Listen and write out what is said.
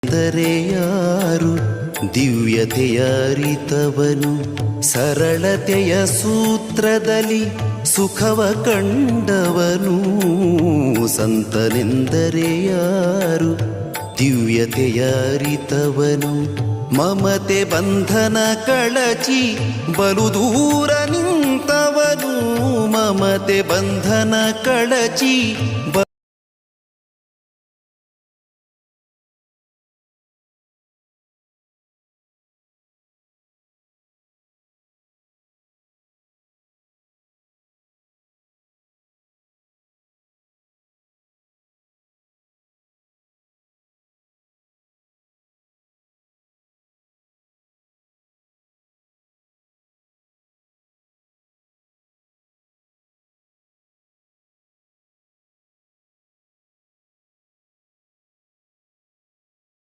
ಎಂದರೆ ಯಾರು ದಿವ್ಯತೆಯ ಅರಿತವನು, ಸರಳತೆಯ ಸೂತ್ರದಲ್ಲಿ ಸುಖವ ಕಂಡವನು. ಸಂತನೆಂದರೆ ಯಾರು ದಿವ್ಯತೆಯ ಅರಿತವನು, ಮಮತೆ ಬಂಧನ ಕಳಚಿ ಬಲು ದೂರ ನಿಂತವನು. ಮಮತೆ ಬಂಧನ ಕಳಚಿ